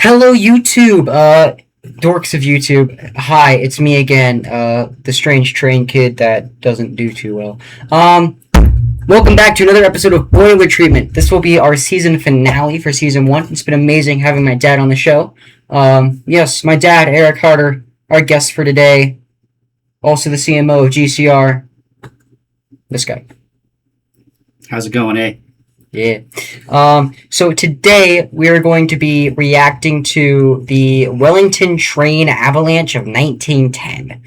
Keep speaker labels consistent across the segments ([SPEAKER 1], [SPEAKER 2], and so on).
[SPEAKER 1] Hello, YouTube. Dorks of YouTube. Hi, it's me again. The strange train kid that doesn't do too well. Welcome back to another episode of Boiler Treatment. This will be our season finale for season 1. It's been amazing having my dad on the show. Yes, my dad, Eric Harder, our guest for today. Also the CMO of GCR. This guy.
[SPEAKER 2] How's it going, eh?
[SPEAKER 1] Yeah. So today we are going to be reacting to the Wellington train avalanche of 1910.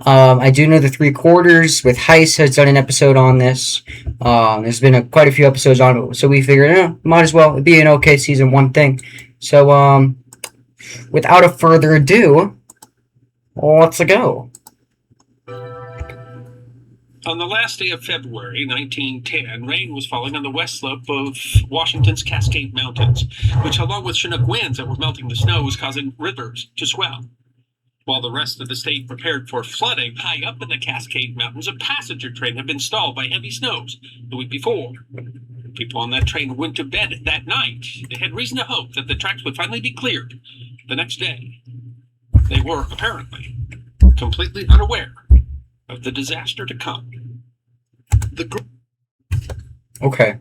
[SPEAKER 1] I do know the Three Quarters with Heist has done an episode on this. There's been quite a few episodes on it, so we figured, might as well be an okay season 1 thing. So, without a further ado, let's go.
[SPEAKER 3] On the last day of February 1910, rain was falling on the west slope of Washington's Cascade Mountains, which, along with Chinook winds that were melting the snow, was causing rivers to swell. While the rest of the state prepared for flooding, high up in the Cascade Mountains, a passenger train had been stalled by heavy snows the week before. People on that train went to bed that night. They had reason to hope that the tracks would finally be cleared the next day. They were, apparently, completely unaware of the disaster to come.
[SPEAKER 1] Okay.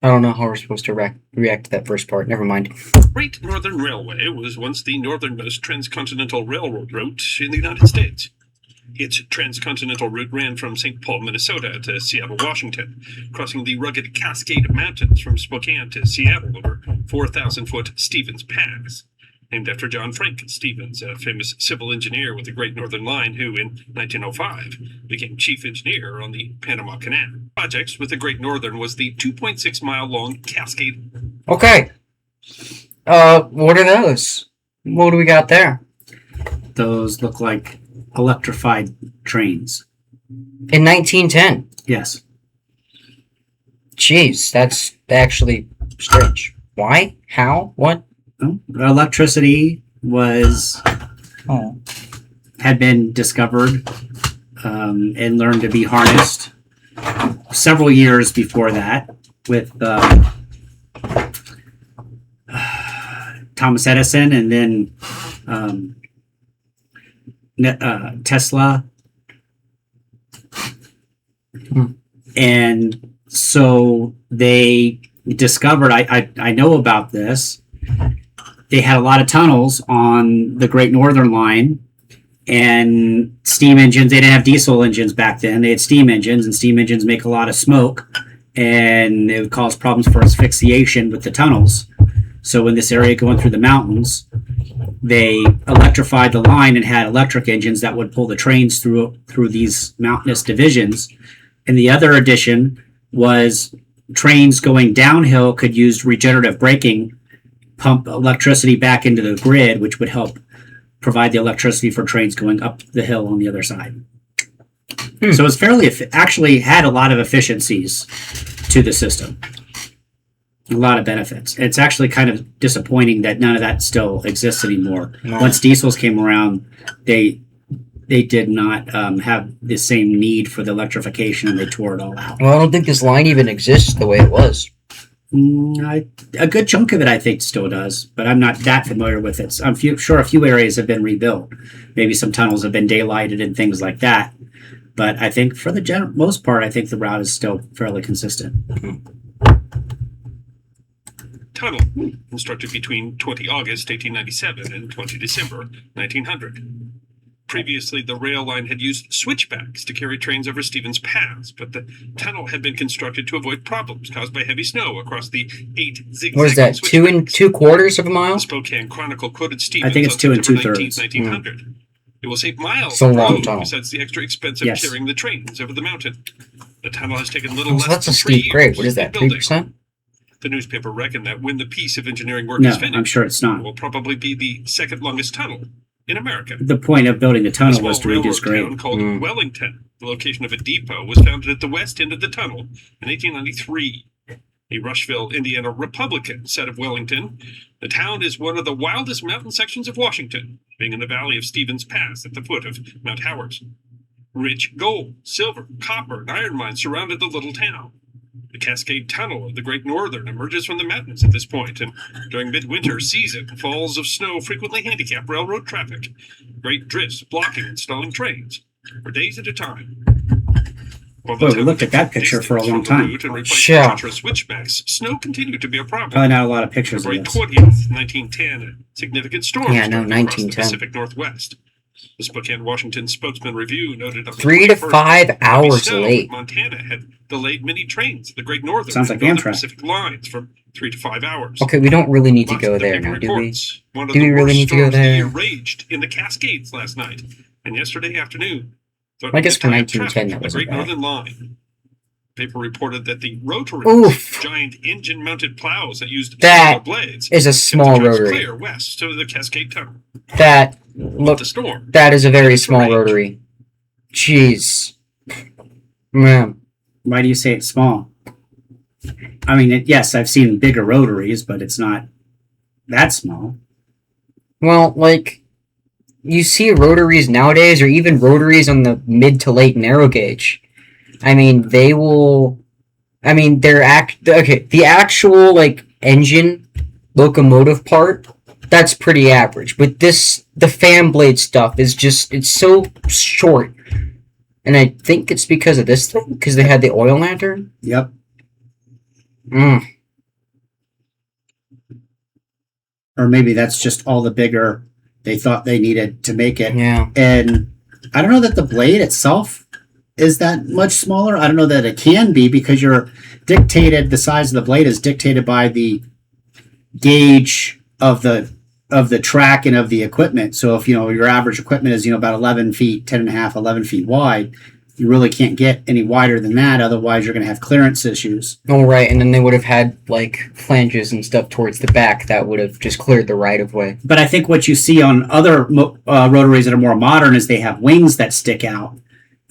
[SPEAKER 1] I don't know how we're supposed to react to that first part. Never mind.
[SPEAKER 3] Great Northern Railway was once the northernmost transcontinental railroad route in the United States. Its transcontinental route ran from St. Paul, Minnesota to Seattle, Washington, crossing the rugged Cascade Mountains from Spokane to Seattle over 4,000-foot Stevens Pass. Named after John Frank Stevens, a famous civil engineer with the Great Northern Line, who in 1905 became chief engineer on the Panama Canal. Projects with the Great Northern was the 2.6-mile-long Cascade.
[SPEAKER 1] Okay. What are those? What do we got there?
[SPEAKER 2] Those look like electrified trains.
[SPEAKER 1] In 1910?
[SPEAKER 2] Yes.
[SPEAKER 1] Jeez, that's actually strange. Why? How? What?
[SPEAKER 2] Electricity had been discovered and learned to be harnessed several years before that with Thomas Edison and then Tesla. And so they discovered, I know about this, they had a lot of tunnels on the Great Northern Line and steam engines. They didn't have diesel engines back then. They had steam engines, and steam engines make a lot of smoke, and it would cause problems for asphyxiation with the tunnels. So in this area going through the mountains, they electrified the line and had electric engines that would pull the trains through these mountainous divisions. And the other addition was trains going downhill could use regenerative braking, pump electricity back into the grid, which would help provide the electricity for trains going up the hill on the other side. So it's actually had a lot of efficiencies to the system. A lot of benefits. It's actually kind of disappointing that none of that still exists anymore. No. Once diesels came around, they did not have the same need for the electrification, and they tore it all out.
[SPEAKER 1] Well, I don't think this line even exists the way it was.
[SPEAKER 2] A good chunk of it, I think, still does, but I'm not that familiar with it. I'm sure a few areas have been rebuilt. Maybe some tunnels have been daylighted and things like that. But I think for the most part, I think the route is still fairly consistent.
[SPEAKER 3] Tunnel, constructed between 20 August 1897 and 20 December 1900. Previously, the rail line had used switchbacks to carry trains over Stevens Pass, but the tunnel had been constructed to avoid problems caused by heavy snow across the 8 zigzag.
[SPEAKER 1] What is that, 2 2/4 of a mile?
[SPEAKER 3] The Spokane Chronicle quoted Stevens
[SPEAKER 2] I think it's 2 2/3.
[SPEAKER 3] 1900. It will save miles
[SPEAKER 1] it's a long
[SPEAKER 3] tunnel, besides the extra expense of carrying the trains over the mountain. The tunnel has taken little less
[SPEAKER 1] that's
[SPEAKER 3] than
[SPEAKER 1] a steep grade. What is that, 3%?
[SPEAKER 3] The newspaper reckoned that when the piece of engineering work is finished,
[SPEAKER 2] I'm sure it's not.
[SPEAKER 3] It will probably be the second longest tunnel in America.
[SPEAKER 2] The point of building the tunnel was to reduce grade.
[SPEAKER 3] A small railroad town called Wellington, the location of a depot, was founded at the west end of the tunnel in 1893. A Rushville, Indiana Republican said of Wellington, "The town is one of the wildest mountain sections of Washington, being in the valley of Stevens Pass at the foot of Mount Howard. Rich gold, silver, copper, and iron mines surrounded the little town. The Cascade Tunnel of the Great Northern emerges from the mountains at this point, and during midwinter season, falls of snow frequently handicap railroad traffic. Great drifts blocking and stalling trains for days at a time. While
[SPEAKER 2] Boy, we looked at that picture for a long time.
[SPEAKER 1] Yeah.
[SPEAKER 3] Switchbacks, snow continued to be a problem.
[SPEAKER 2] Probably not a lot of pictures of
[SPEAKER 3] February
[SPEAKER 2] this.
[SPEAKER 3] 20th, 1910, a significant storm
[SPEAKER 1] Yeah, no,
[SPEAKER 3] started across the
[SPEAKER 1] 1910.
[SPEAKER 3] Pacific Northwest. The Spokane Washington Spokesman Review noted on the
[SPEAKER 1] 3 to
[SPEAKER 3] 21st
[SPEAKER 1] 5
[SPEAKER 3] heavy
[SPEAKER 1] hours
[SPEAKER 3] snow in
[SPEAKER 1] late.
[SPEAKER 3] Montana had delayed many trains, the Great Northern
[SPEAKER 2] Sounds
[SPEAKER 3] and
[SPEAKER 2] like
[SPEAKER 3] Northern
[SPEAKER 2] Amtrak.
[SPEAKER 3] Pacific lines for 3 to 5 hours.
[SPEAKER 1] Okay, we don't really need to
[SPEAKER 3] Lots
[SPEAKER 1] go
[SPEAKER 3] of the
[SPEAKER 1] there
[SPEAKER 3] paper
[SPEAKER 1] now, do we?
[SPEAKER 3] reports. One of
[SPEAKER 1] Do
[SPEAKER 3] the
[SPEAKER 1] we really
[SPEAKER 3] worst
[SPEAKER 1] need to go
[SPEAKER 3] storms of the
[SPEAKER 1] there?
[SPEAKER 3] year raged in the Cascades last night and yesterday afternoon.
[SPEAKER 1] I guess for
[SPEAKER 3] threatening to tie up
[SPEAKER 1] 1910
[SPEAKER 3] traffic
[SPEAKER 1] that
[SPEAKER 3] on the
[SPEAKER 1] wasn't
[SPEAKER 3] Great
[SPEAKER 1] bad.
[SPEAKER 3] Northern Line. Paper reported that the rotary
[SPEAKER 1] Oof.
[SPEAKER 3] giant engine-mounted plows that used
[SPEAKER 1] That
[SPEAKER 3] smaller blades
[SPEAKER 1] is a small
[SPEAKER 3] kept the tracks
[SPEAKER 1] rotary.
[SPEAKER 3] clear west to the Cascade Tunnel.
[SPEAKER 1] That
[SPEAKER 3] But
[SPEAKER 1] look,
[SPEAKER 3] the storm.
[SPEAKER 1] that is a very small
[SPEAKER 3] range.
[SPEAKER 1] rotary. Jeez, man.
[SPEAKER 2] Why do you say it's small? I mean, yes, I've seen bigger rotaries, but it's not that small.
[SPEAKER 1] Well, like you see rotaries nowadays, or even rotaries on the mid to late narrow gauge. I mean, they will. I mean, the actual like engine locomotive part. That's pretty average, but the fan blade stuff is just, it's so short. And I think it's because of this thing, because they had the oil lantern.
[SPEAKER 2] Yep. Or maybe that's just all the bigger they thought they needed to make it.
[SPEAKER 1] Yeah.
[SPEAKER 2] And I don't know that the blade itself is that much smaller. I don't know that it can be, because the size of the blade is dictated by the gauge of the track and of the equipment. So if your average equipment is about 11 feet, 10 and a half, 11 feet wide, you really can't get any wider than that. Otherwise, you're going to have clearance issues.
[SPEAKER 1] Oh, right. And then they would have had like flanges and stuff towards the back that would have just cleared the right of way.
[SPEAKER 2] But I think what you see on other rotaries that are more modern is they have wings that stick out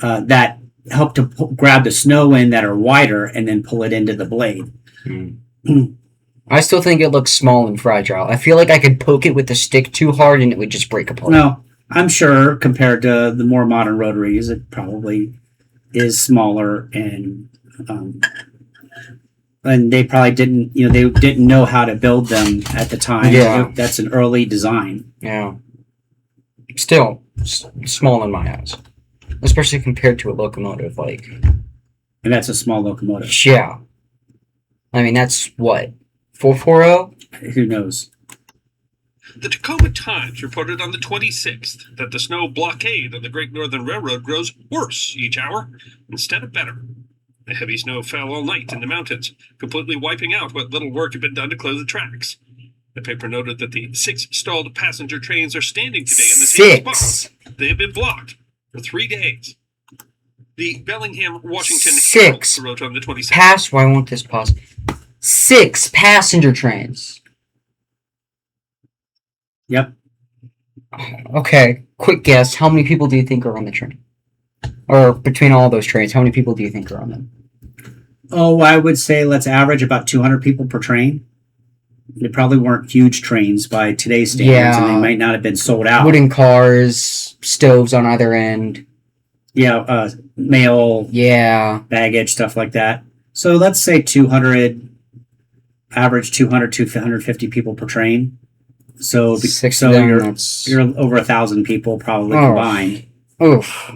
[SPEAKER 2] that help to grab the snow in, that are wider, and then pull it into the blade.
[SPEAKER 1] I still think it looks small and fragile. I feel like I could poke it with the stick too hard and it would just break apart.
[SPEAKER 2] No, I'm sure compared to the more modern rotaries, it probably is smaller, and they probably didn't, they didn't know how to build them at the time.
[SPEAKER 1] Yeah.
[SPEAKER 2] That's an early design.
[SPEAKER 1] Yeah. Still, small in my eyes. Especially compared to a locomotive, like...
[SPEAKER 2] And that's a small locomotive.
[SPEAKER 1] Yeah. I mean, that's what? 440?
[SPEAKER 2] Who knows?
[SPEAKER 3] The Tacoma Times reported on the 26th that the snow blockade on the Great Northern Railroad grows worse each hour instead of better. The heavy snow fell all night in the mountains, completely wiping out what little work had been done to close the tracks. The paper noted that the 6 stalled passenger trains are standing today in the same
[SPEAKER 1] 6.
[SPEAKER 3] spot. They have been blocked for 3 days. The Bellingham, Washington
[SPEAKER 1] 6.
[SPEAKER 3] Herald wrote on the 27th.
[SPEAKER 1] Why won't this pause? 6 passenger trains.
[SPEAKER 2] Yep.
[SPEAKER 1] Okay, quick guess. How many people do you think are on the train? Or between all those trains, how many people do you think are on them?
[SPEAKER 2] Oh, I would say let's average about 200 people per train. They probably weren't huge trains by today's standards, and they might not have been sold out.
[SPEAKER 1] Wooden cars, stoves on either end.
[SPEAKER 2] Yeah, mail, baggage, stuff like that. So let's say 200, average 200 to 250 people per train. So,
[SPEAKER 1] 6
[SPEAKER 2] so
[SPEAKER 1] of them,
[SPEAKER 2] you're over 1,000 people probably combined.
[SPEAKER 1] Oof.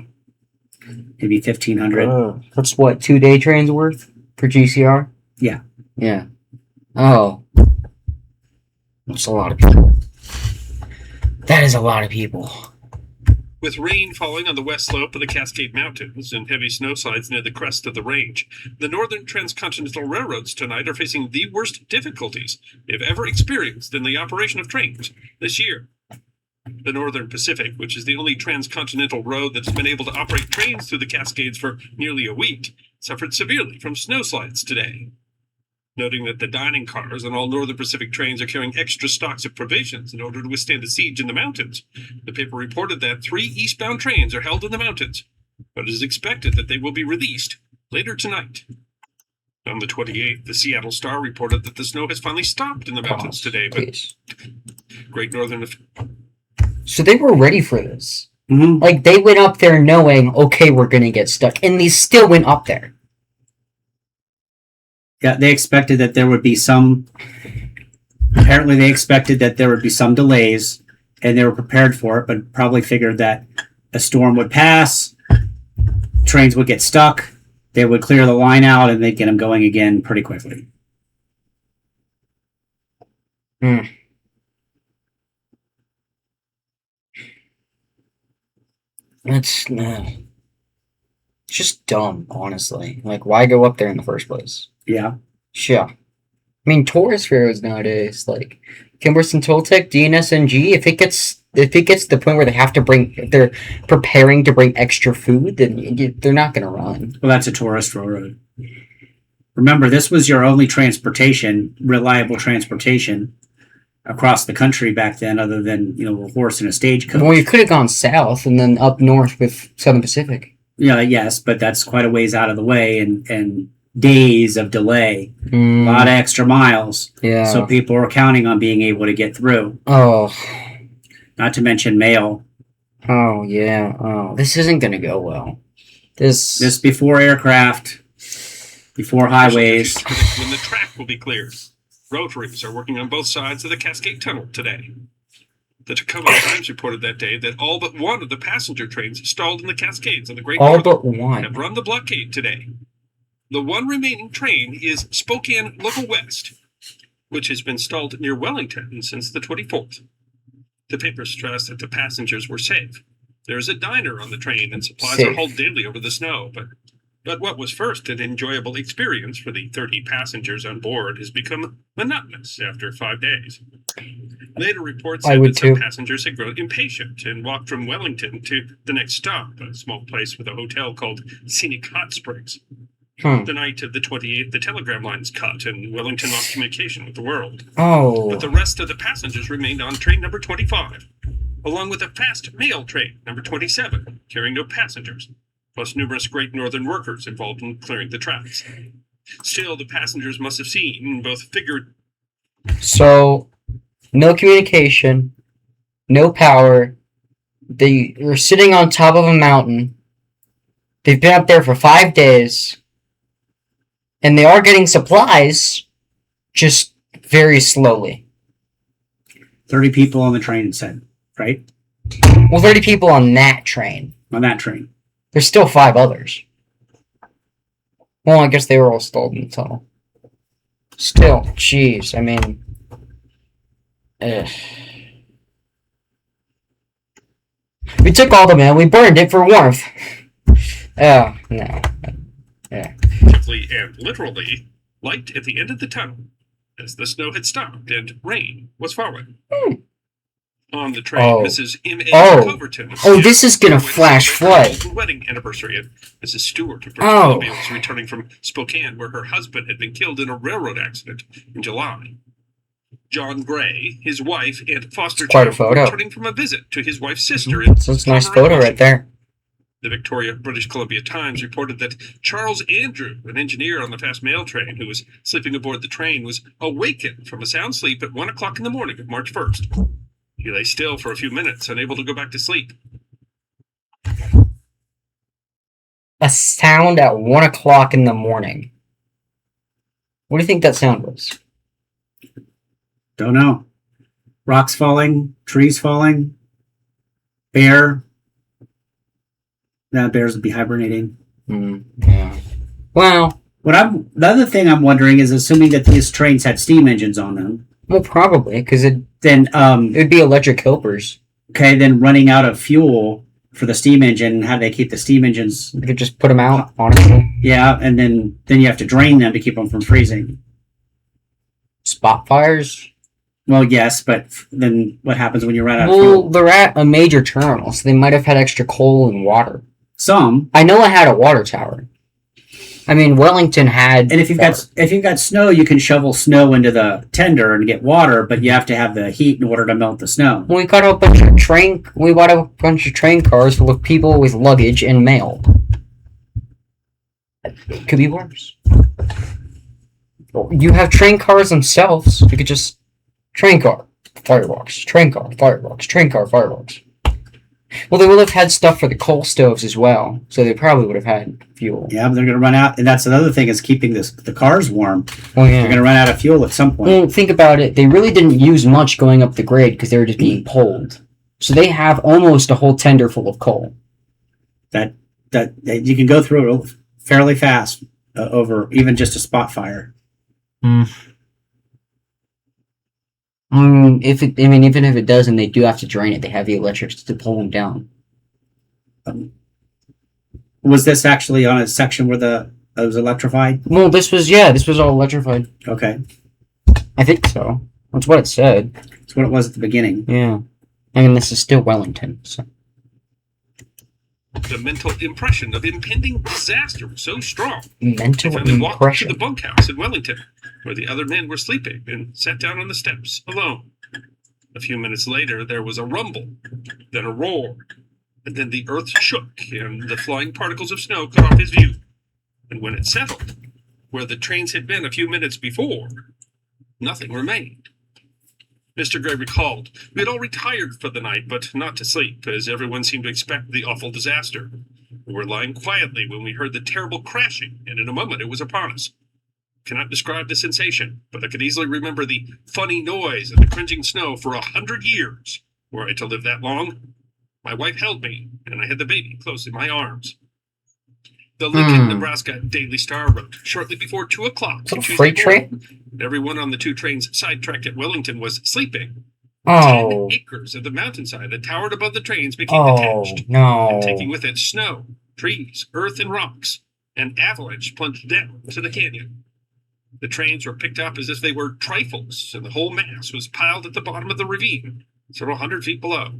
[SPEAKER 2] Maybe 1,500.
[SPEAKER 1] That's what, 2-day trains worth for GCR?
[SPEAKER 2] Yeah.
[SPEAKER 1] Yeah. Oh. That's a lot of people. That is a lot of people.
[SPEAKER 3] With rain falling on the west slope of the Cascade Mountains and heavy snowslides near the crest of the range, the Northern Transcontinental Railroads tonight are facing the worst difficulties they've ever experienced in the operation of trains this year. The Northern Pacific, which is the only transcontinental road that's been able to operate trains through the Cascades for nearly a week, suffered severely from snowslides today. Noting that the dining cars on all Northern Pacific trains are carrying extra stocks of provisions in order to withstand a siege in the mountains, the paper reported that 3 eastbound trains are held in the mountains, but it is expected that they will be released later tonight. On the 28th, the Seattle Star reported that the snow has finally stopped in the mountains today, but Great Northern...
[SPEAKER 1] So they were ready for this.
[SPEAKER 2] Mm-hmm.
[SPEAKER 1] Like, they went up there knowing, okay, we're going to get stuck, and they still went up there.
[SPEAKER 2] Yeah, they expected that there would be some. Apparently, they expected that there would be some delays, and they were prepared for it, but probably figured that a storm would pass, trains would get stuck, they would clear the line out, and they'd get them going again pretty quickly.
[SPEAKER 1] Hmm. It's just dumb, honestly. Like, why go up there in the first place?
[SPEAKER 2] Yeah.
[SPEAKER 1] Yeah. I mean, tourist pharaohs nowadays, like Kimberson Toltec, DNSNG, if it gets to the point where they have to if they're preparing to bring extra food, then they're not going to run.
[SPEAKER 2] Well, that's a tourist railroad. Remember, this was your only reliable transportation across the country back then, other than a horse and a stagecoach.
[SPEAKER 1] Well, you could have gone south and then up north with Southern Pacific.
[SPEAKER 2] Yeah, yes, but that's quite a ways out of the way, and days of delay, a lot of extra miles.
[SPEAKER 1] Yeah.
[SPEAKER 2] So people were counting on being able to get through.
[SPEAKER 1] Oh.
[SPEAKER 2] Not to mention mail.
[SPEAKER 1] Oh yeah. Oh, this isn't gonna go well. This
[SPEAKER 2] before aircraft, before highways.
[SPEAKER 3] When the track will be cleared. Road crews are working on both sides of the Cascade Tunnel today. The Tacoma Times reported that day that all but one of the passenger trains stalled in the Cascades on the Great Northern
[SPEAKER 1] but one
[SPEAKER 3] have run the blockade today. The one remaining train is Spokane Local West, which has been stalled near Wellington since the 24th. The paper stressed that the passengers were safe. There is a diner on the train and supplies are hauled daily over the snow, but what was first an enjoyable experience for the 30 passengers on board has become monotonous after 5 days. Later reports said that some passengers had grown impatient and walked from Wellington to the next stop, a small place with a hotel called Scenic Hot Springs. The night of the 28th, the telegram lines cut and Wellington lost communication with the world.
[SPEAKER 1] Oh.
[SPEAKER 3] But the rest of the passengers remained on train number 25, along with a fast mail train, number 27, carrying no passengers, plus numerous Great Northern workers involved in clearing the tracks. Still, the passengers must have seen both figured.
[SPEAKER 1] So, no communication, no power. They were sitting on top of a mountain. They've been up there for 5 days. And they are getting supplies, just very slowly.
[SPEAKER 2] 30 people on the train said, right?
[SPEAKER 1] Well, 30 people on that train.
[SPEAKER 2] On that train.
[SPEAKER 1] There's still 5 others. Well, I guess they were all stalled in the tunnel. Still, jeez, I mean... We took all the mail, we burned it for warmth. Oh, no. Yeah.
[SPEAKER 3] And literally, light at the end of the tunnel, as the snow had stopped and rain was falling. On the train, Mrs. M.A. Coverton.
[SPEAKER 1] This is gonna flash flood.
[SPEAKER 3] Wedding anniversary, and Mrs. Stewart of British Columbia was returning from Spokane, where her husband had been killed in a railroad accident in July. John Gray, his wife, and foster child were returning from a visit to his wife's sister.
[SPEAKER 1] So it's a nice photo right there.
[SPEAKER 3] The Victoria, British Columbia Times reported that Charles Andrew, an engineer on the fast mail train who was sleeping aboard the train, was awakened from a sound sleep at 1 o'clock in the morning of March 1st. He lay still for a few minutes, unable to go back to sleep.
[SPEAKER 1] A sound at 1 o'clock in the morning. What do you think that sound was?
[SPEAKER 2] Don't know. Rocks falling, trees falling, bear. Bears would be hibernating.
[SPEAKER 1] Yeah. Well,
[SPEAKER 2] the other thing I'm wondering is, assuming that these trains had steam engines on them.
[SPEAKER 1] Well, probably, because it would be electric helpers.
[SPEAKER 2] Okay, then running out of fuel for the steam engine, how do they keep the steam engines?
[SPEAKER 1] You could just put them out, honestly.
[SPEAKER 2] Yeah, and then you have to drain them to keep them from freezing.
[SPEAKER 1] Spot fires?
[SPEAKER 2] Well, yes, but then what happens when you run out of
[SPEAKER 1] fuel?
[SPEAKER 2] Well,
[SPEAKER 1] they're at a major terminal, so they might have had extra coal and water.
[SPEAKER 2] Some.
[SPEAKER 1] I know it had a water tower. I mean, Wellington had.
[SPEAKER 2] And if you've got snow, you can shovel snow into the tender and get water, but you have to have the heat in order to melt the snow.
[SPEAKER 1] We bought a bunch of train cars full of people with luggage and mail. Could be worse. You have train cars themselves. You could just train car, fireworks, train car, fireworks, train car, fireworks. Well, they will have had stuff for the coal stoves as well, so they probably would have had fuel.
[SPEAKER 2] Yeah, but they're going to run out, and that's another thing is keeping the cars warm.
[SPEAKER 1] Well,
[SPEAKER 2] They're
[SPEAKER 1] yeah.
[SPEAKER 2] going to run out of fuel at some point.
[SPEAKER 1] Well, think about it. They really didn't use much going up the grade because they were just being pulled. So they have almost a whole tender full of coal.
[SPEAKER 2] That you can go through it fairly fast over even just a spot fire.
[SPEAKER 1] Even if it doesn't, they do have to drain it. They have the electrics to pull them down.
[SPEAKER 2] Was this actually on a section where it was electrified?
[SPEAKER 1] Well, this was all electrified.
[SPEAKER 2] Okay,
[SPEAKER 1] I think so. That's what it said.
[SPEAKER 2] that's what it was at the beginning.
[SPEAKER 1] Yeah. I mean, this is still Wellington, so.
[SPEAKER 3] The mental impression of impending disaster was so strong.
[SPEAKER 1] Mental
[SPEAKER 3] I finally walked to
[SPEAKER 1] impression.
[SPEAKER 3] the bunkhouse in Wellington, where the other men were sleeping, and sat down on the steps alone. A few minutes later, there was a rumble, then a roar, and then the earth shook, and the flying particles of snow cut off his view. And when it settled, where the trains had been a few minutes before, nothing remained. Mr. Gray recalled, we had all retired for the night, but not to sleep, as everyone seemed to expect the awful disaster. We were lying quietly when we heard the terrible crashing, and in a moment it was upon us. I cannot describe the sensation, but I could easily remember the funny noise and the cringing snow for 100 years, were I to live that long. My wife held me, and I had the baby close in my arms. The Lincoln, Nebraska Daily Star wrote, shortly before 2 o'clock.
[SPEAKER 1] Is that a freight train?
[SPEAKER 3] Everyone on the 2 trains sidetracked at Wellington was sleeping.
[SPEAKER 1] Oh.
[SPEAKER 3] 10 acres of the mountainside that towered above the trains became
[SPEAKER 1] Oh,
[SPEAKER 3] detached,
[SPEAKER 1] no.
[SPEAKER 3] and taking with it snow, trees, earth, and rocks. An avalanche plunged down to the canyon. The trains were picked up as if they were trifles, and the whole mass was piled at the bottom of the ravine, several hundred feet below.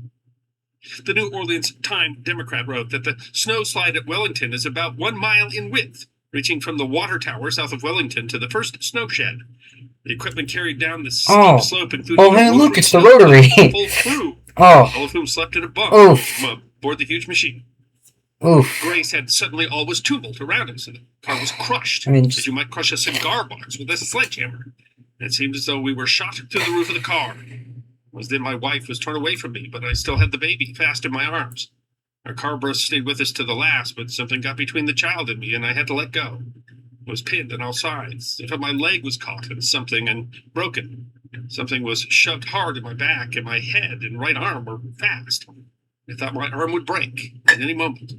[SPEAKER 3] The New Orleans Times-Democrat wrote that the snow slide at Wellington is about 1 mile in width, reaching from the water tower south of Wellington to the first snow shed. The equipment carried down the steep slope, including
[SPEAKER 1] Oh, hey, look, it's the rotary.
[SPEAKER 3] Full crew,
[SPEAKER 1] Oh.
[SPEAKER 3] all of whom slept in a bunk
[SPEAKER 1] Oof.
[SPEAKER 3] aboard the huge machine.
[SPEAKER 1] Oof.
[SPEAKER 3] Gray said suddenly all was tumult around us, and the car was crushed,
[SPEAKER 1] I mean,
[SPEAKER 3] as you might crush a cigar box with a sledgehammer. It seemed as though we were shot through the roof of the car. It was then my wife was torn away from me, but I still had the baby fast in my arms. Our car stayed with us to the last, but something got between the child and me, and I had to let go. It was pinned on all sides. If my leg was caught in something and broken. Something was shoved hard in my back, and my head and right arm were fast. I thought my arm would break at any moment.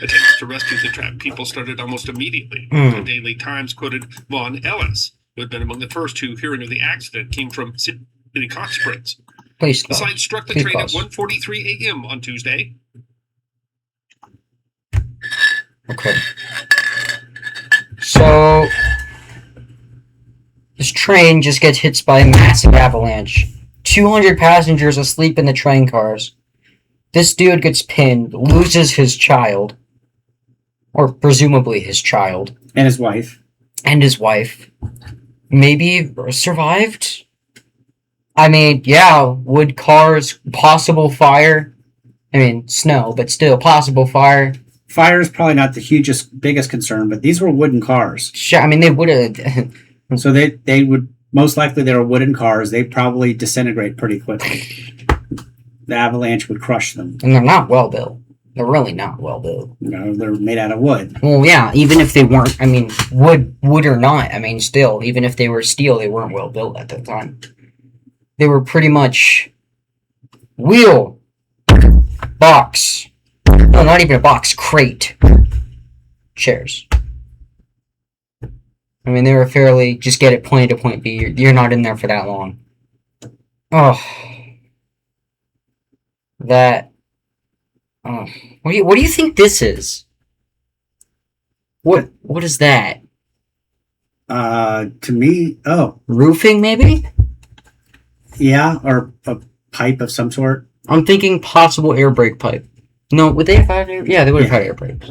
[SPEAKER 3] Attempts to rescue the trapped people started almost immediately. The Daily Times quoted Vaughn Ellis, who had been among the first who, hearing of the accident, came from City Hot Springs.
[SPEAKER 1] Please
[SPEAKER 3] The slide struck the train at 1:43 a.m. on Tuesday.
[SPEAKER 1] Okay. So, this train just gets hit by a massive avalanche. 200 passengers asleep in the train cars. This dude gets pinned, loses his child. Or presumably his child.
[SPEAKER 2] And his wife.
[SPEAKER 1] And his wife. Maybe survived? I mean, yeah, wood cars, possible fire. I mean, snow, but still, possible fire.
[SPEAKER 2] Fire is probably not the biggest concern, but these were wooden cars.
[SPEAKER 1] Sure, I mean, they would have.
[SPEAKER 2] So they would, most likely they were wooden cars. They probably disintegrate pretty quickly. The avalanche would crush them.
[SPEAKER 1] And they're not well built. They're really not well built.
[SPEAKER 2] You know, they're made out of wood.
[SPEAKER 1] Well, yeah, even if they weren't, I mean, wood or not, I mean, still, even if they were steel, they weren't well built at the time. They were pretty much wheel, box, no, not even a box, crate, chairs. I mean, they were fairly, just get it point A to point B. You're not in there for that long. Oh. That. Oh. What do you think this is? What is that?
[SPEAKER 2] To me,
[SPEAKER 1] Roofing, maybe?
[SPEAKER 2] yeah, or a pipe of some sort.
[SPEAKER 1] I'm thinking possible air brake pipe. No, would they have had air? Yeah, they would have had air brakes.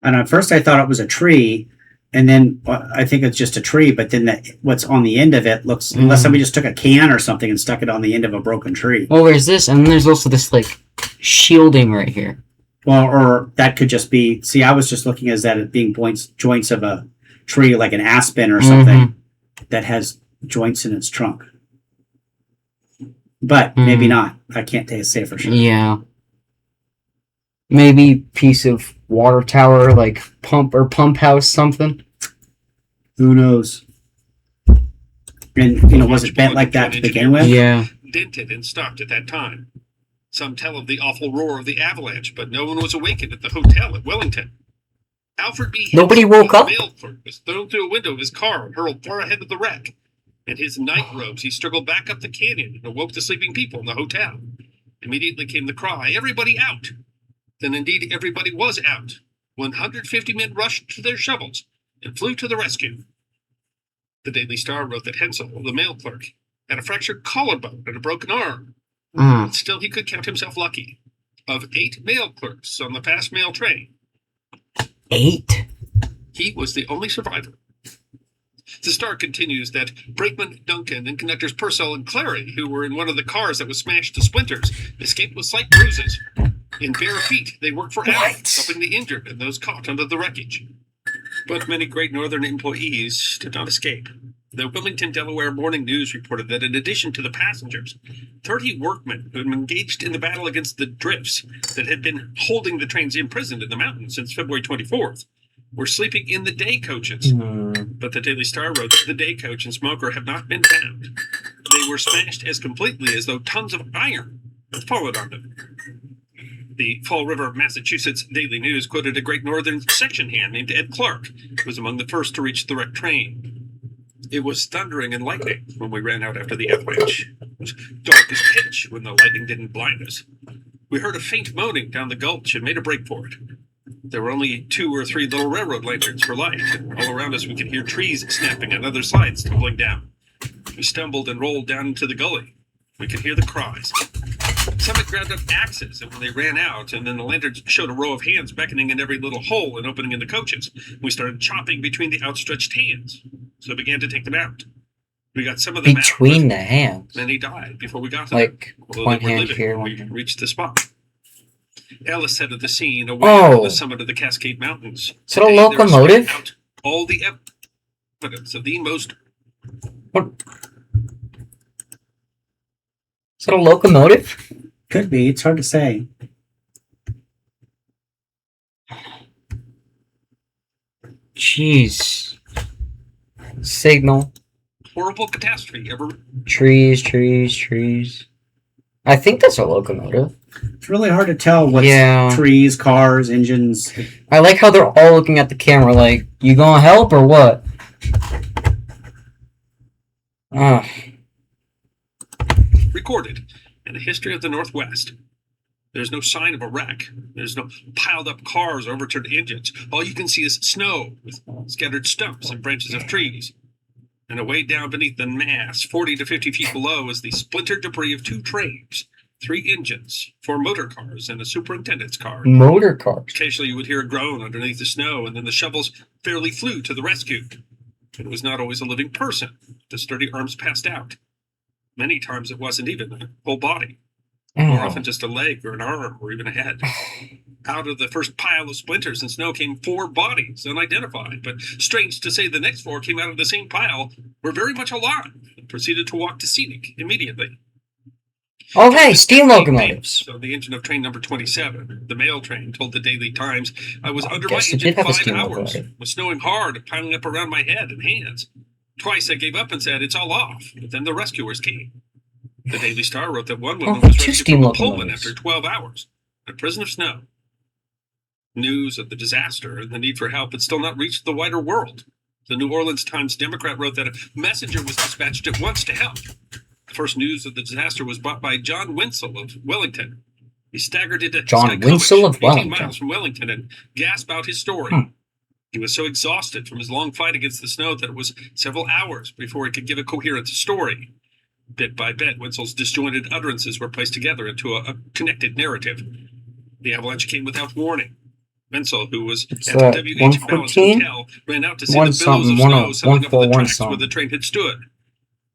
[SPEAKER 2] And at first I thought it was a tree, and then I think it's just a tree, but then what's on the end of it looks, unless somebody just took a can or something and stuck it on the end of a broken tree.
[SPEAKER 1] Well, there's this, and then there's also this, like, shielding right here.
[SPEAKER 2] Well, or that could just be, see, I was just looking at that as being joints of a tree, like an aspen or something that has joints in its trunk. but maybe not. I can't say for sure.
[SPEAKER 1] Yeah. Maybe piece of water tower, like pump house, something.
[SPEAKER 2] Who knows? And, was it bent like that to begin with?
[SPEAKER 1] Yeah.
[SPEAKER 3] Dented and stopped at that time. Some tell of the awful roar of the avalanche, but no one was awakened at the hotel at Wellington. Alfred B.
[SPEAKER 1] Nobody woke up?
[SPEAKER 3] The mail clerk was thrown through a window of his car and hurled far ahead of the wreck. In his night robes, he struggled back up the canyon and awoke the sleeping people in the hotel. Immediately came the cry, "Everybody out!" Then indeed everybody was out. 150 men rushed to their shovels and flew to the rescue. The Daily Star wrote that Hensel, the mail clerk, had a fractured collarbone and a broken arm. But still, he could count himself lucky. Of 8 mail clerks on the fast mail train,
[SPEAKER 1] 8?
[SPEAKER 3] he was the only survivor. The Star continues that Brakeman, Duncan, and conductors Purcell and Clary, who were in one of the cars that was smashed to splinters, escaped with slight bruises. In bare feet, they worked for hours, helping the injured and those caught under the wreckage. But many Great Northern employees did not escape. The Wilmington, Delaware Morning News reported that in addition to the passengers, 30 workmen who had been engaged in the battle against the drifts that had been holding the trains imprisoned in the mountains since February 24th were sleeping in the day coaches. But the Daily Star wrote that the day coach and smoker have not been found. They were smashed as completely as though tons of iron had fallen on them. The Fall River, Massachusetts Daily News quoted a Great Northern section hand named Ed Clark, who was among the first to reach the wrecked train. It was thundering and lightning when we ran out after the avalanche. It was dark as pitch when the lightning didn't blind us. We heard a faint moaning down the gulch and made a break for it. There were only 2 or 3 little railroad lanterns for light, and all around us we could hear trees snapping and other slides tumbling down. We stumbled and rolled down into the gully. We could hear the cries. Some had grabbed up axes, and when they ran out, and then the lanterns showed a row of hands beckoning in every little hole and opening in the coaches, we started chopping between the outstretched hands, so we began to take them out. We got some of them
[SPEAKER 1] between
[SPEAKER 3] out,
[SPEAKER 1] the hands.
[SPEAKER 3] Many died before we got to
[SPEAKER 1] like
[SPEAKER 3] them.
[SPEAKER 1] one hand here,
[SPEAKER 3] we
[SPEAKER 1] one
[SPEAKER 3] reached the spot. Ellis said of the scene, away on the summit of the Cascade Mountains.
[SPEAKER 1] Is that a locomotive?
[SPEAKER 3] Out all the evidence of the most.
[SPEAKER 1] What? Is that a locomotive?
[SPEAKER 2] Could be. It's hard to say.
[SPEAKER 1] Jeez. Signal.
[SPEAKER 3] Horrible catastrophe ever.
[SPEAKER 1] Trees. I think that's a locomotive.
[SPEAKER 2] It's really hard to tell what's trees, cars, engines.
[SPEAKER 1] I like how they're all looking at the camera like, you gonna help or what?
[SPEAKER 3] Recorded in the history of the Northwest. There's no sign of a wreck. There's no piled up cars or overturned engines. All you can see is snow with scattered stumps and branches of trees. And away down beneath the mass, 40 to 50 feet below, is the splintered debris of 2 trains, 3 engines, 4 motor cars, and a superintendent's car.
[SPEAKER 1] Motor cars.
[SPEAKER 3] Occasionally you would hear a groan underneath the snow, and then the shovels fairly flew to the rescue. It was not always a living person. The sturdy arms passed out. Many times it wasn't even the whole body. More often just a leg or an arm or even a head. Out of the first pile of splinters and snow came 4 bodies, unidentified. But strange to say, the next 4 came out of the same pile, were very much alive, and proceeded to walk to Scenic immediately.
[SPEAKER 1] Oh, hey, steam locomotives.
[SPEAKER 3] So the engine of train number 27, the mail train, told the Daily Times, I was under my
[SPEAKER 1] Yes, it
[SPEAKER 3] engine
[SPEAKER 1] did have a
[SPEAKER 3] 5
[SPEAKER 1] steam
[SPEAKER 3] hours.
[SPEAKER 1] locomotive.
[SPEAKER 3] It was snowing hard and piling up around my head and hands. Twice I gave up and said, it's all off. But then the rescuers came. The Daily Star wrote that one woman was
[SPEAKER 1] 2
[SPEAKER 3] rescued
[SPEAKER 1] steam
[SPEAKER 3] from a Pullman
[SPEAKER 1] locomotives.
[SPEAKER 3] after 12 hours in a prison of snow. News of the disaster and the need for help had still not reached the wider world. The New Orleans Times Democrat wrote that a messenger was dispatched at once to help. The first news of the disaster was brought by John Winsell of Wellington. He staggered into
[SPEAKER 1] John Winsell of
[SPEAKER 3] 18
[SPEAKER 1] Wellington.
[SPEAKER 3] miles from Wellington and gasped out his story. He was so exhausted from his long fight against the snow that it was several hours before he could give a coherent story. Bit by bit, Winsell's disjointed utterances were placed together into a connected narrative. The avalanche came without warning. Winsell, who was at the W.H. Ballas Hotel, ran out to see the billows of snow settling up the tracks where the train had stood.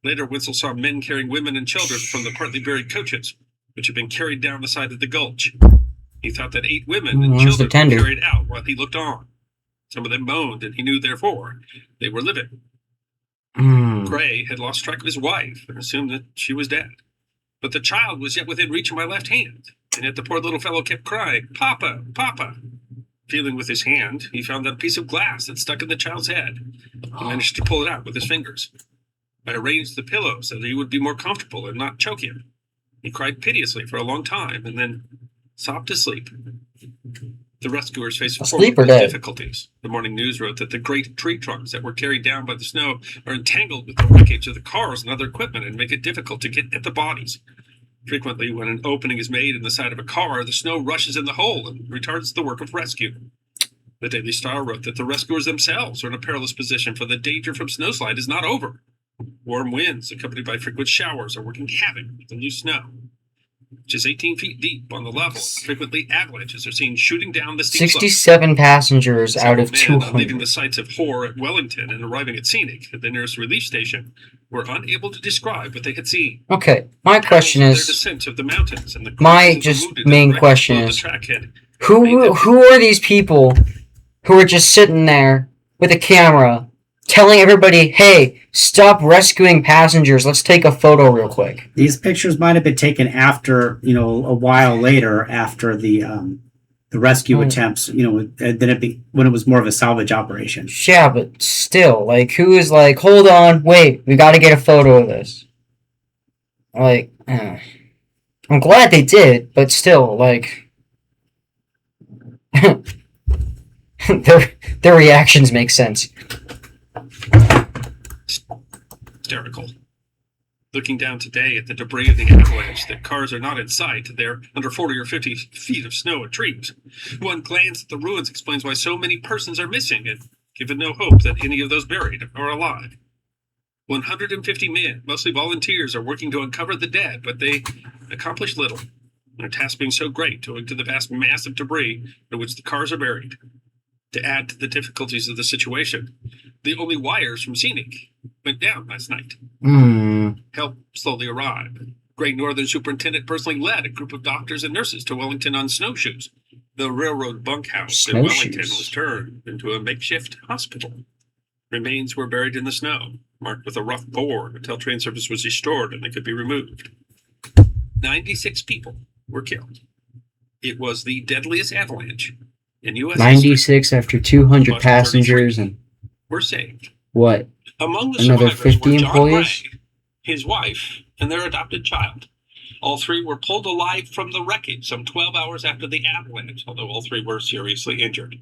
[SPEAKER 3] Later, Winsell saw men carrying women and children from the partly buried coaches, which had been carried down the side of the gulch. He thought that 8 women and children were carried out while he looked on. Some of them moaned, and he knew, therefore, they were living. Gray had lost track of his wife and assumed that she was dead. but the child was yet within reach of my left hand, and yet the poor little fellow kept crying, "Papa, Papa." Feeling with his hand, he found that a piece of glass that stuck in the child's head. He managed to pull it out with his fingers. I arranged the pillow so that he would be more comfortable and not choke him. He cried piteously for a long time and then sobbed to sleep. The rescuers faced formidable difficulties. The morning news wrote that the great tree trunks that were carried down by the snow are entangled with the wreckage of the cars and other equipment and make it difficult to get at the bodies. Frequently, when an opening is made in the side of a car, the snow rushes in the hole and retards the work of rescue. The Daily Star wrote that the rescuers themselves are in a perilous position, for the danger from snowslide is not over. Warm winds, accompanied by frequent showers, are working havoc with the loose snow, which is 18 feet deep on the level. Frequently, avalanches are seen shooting down the steep
[SPEAKER 1] 67 passengers out of 200.
[SPEAKER 3] Leaving the sites of horror at Wellington and arriving at Scenic, at the nearest relief station, were unable to describe what they had seen.
[SPEAKER 1] Okay, my question is,
[SPEAKER 3] descent of the mountains and the
[SPEAKER 1] my just main question is, who are these people who are just sitting there with a camera telling everybody, hey, stop rescuing passengers, let's take a photo real quick?
[SPEAKER 2] These pictures might have been taken after, a while later after the rescue attempts, then when it was more of a salvage operation.
[SPEAKER 1] Yeah, but still, who is hold on, wait, we gotta get a photo of this. I'm glad they did, but still, their reactions make sense.
[SPEAKER 3] Hysterical. Looking down today at the debris of the avalanche, the cars are not in sight. They're under 40 or 50 feet of snow and trees. One glance at the ruins explains why so many persons are missing and given no hope that any of those buried are alive. 150 men, mostly volunteers, are working to uncover the dead, but they accomplish little. Their task being so great owing to the vast mass of debris in which the cars are buried. To add to the difficulties of the situation, the only wires from Scenic went down last night. Help slowly arrived. Great Northern Superintendent personally led a group of doctors and nurses to Wellington on snowshoes. The railroad bunkhouse in Wellington was turned into a makeshift hospital. Remains were buried in the snow, marked with a rough board until train service was restored and they could be removed. 96 people were killed. It was the deadliest avalanche in U.S.
[SPEAKER 1] 96 history. After 200 passengers and
[SPEAKER 3] were saved.
[SPEAKER 1] What?
[SPEAKER 3] Among the
[SPEAKER 1] Another
[SPEAKER 3] survivors
[SPEAKER 1] 50
[SPEAKER 3] were John
[SPEAKER 1] employees?
[SPEAKER 3] Ray, his wife, and their adopted child. All three were pulled alive from the wreckage some 12 hours after the avalanche, although all three were seriously injured.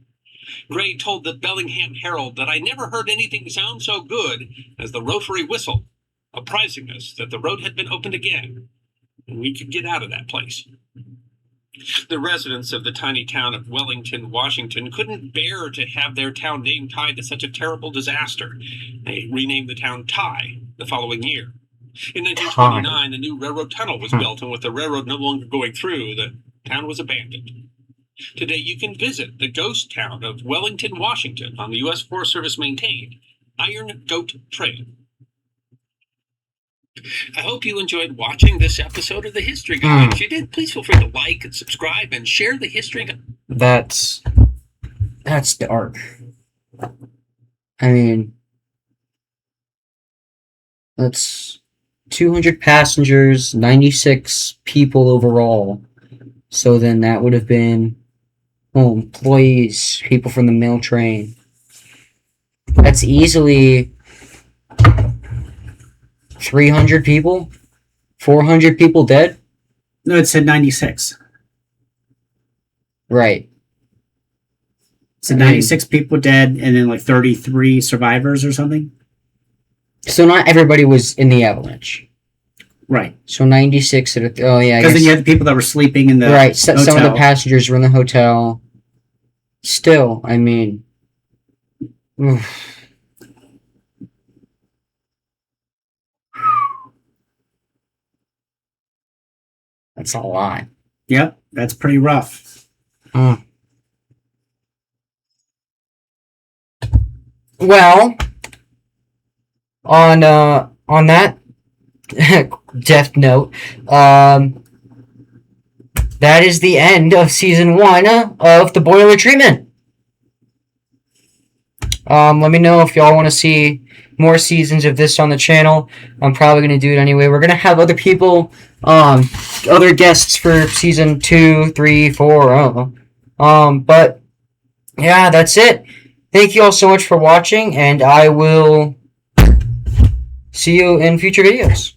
[SPEAKER 3] Gray told the Bellingham Herald that I never heard anything sound so good as the rotary whistle, apprising us that the road had been opened again, and we could get out of that place. The residents of the tiny town of Wellington, Washington, couldn't bear to have their town name tied to such a terrible disaster. They renamed the town Ty the following year. In 1929, a new railroad tunnel was built, and with the railroad no longer going through, the town was abandoned. Today, you can visit the ghost town of Wellington, Washington, on the U.S. Forest Service-maintained Iron Goat Trail. I hope you enjoyed watching this episode of The History Guide. If you did, please feel free to like and subscribe and share The History Guide.
[SPEAKER 1] That's dark. I mean, that's 200 passengers, 96 people overall. So then that would have been employees, people from the mail train. That's easily 300 people? 400 people dead?
[SPEAKER 2] No, it said 96.
[SPEAKER 1] Right.
[SPEAKER 2] It said 96 people dead and then 33 survivors or something.
[SPEAKER 1] So not everybody was in the avalanche.
[SPEAKER 2] Right.
[SPEAKER 1] So 96 oh yeah.
[SPEAKER 2] Because then you had the people that were sleeping in the
[SPEAKER 1] right.
[SPEAKER 2] hotel.
[SPEAKER 1] Some of the passengers were in the hotel. Still, I mean... Oof. That's a lot.
[SPEAKER 2] Yep, that's pretty rough.
[SPEAKER 1] Well, on that death note, that is the end of season 1 of the boiler treatment. Let me know if y'all want to see more seasons of this on the channel. I'm probably going to do it anyway. We're going to have other people, other guests for season 2, 3, 4, I don't know. But yeah, that's it. Thank you all so much for watching, and I will see you in future videos.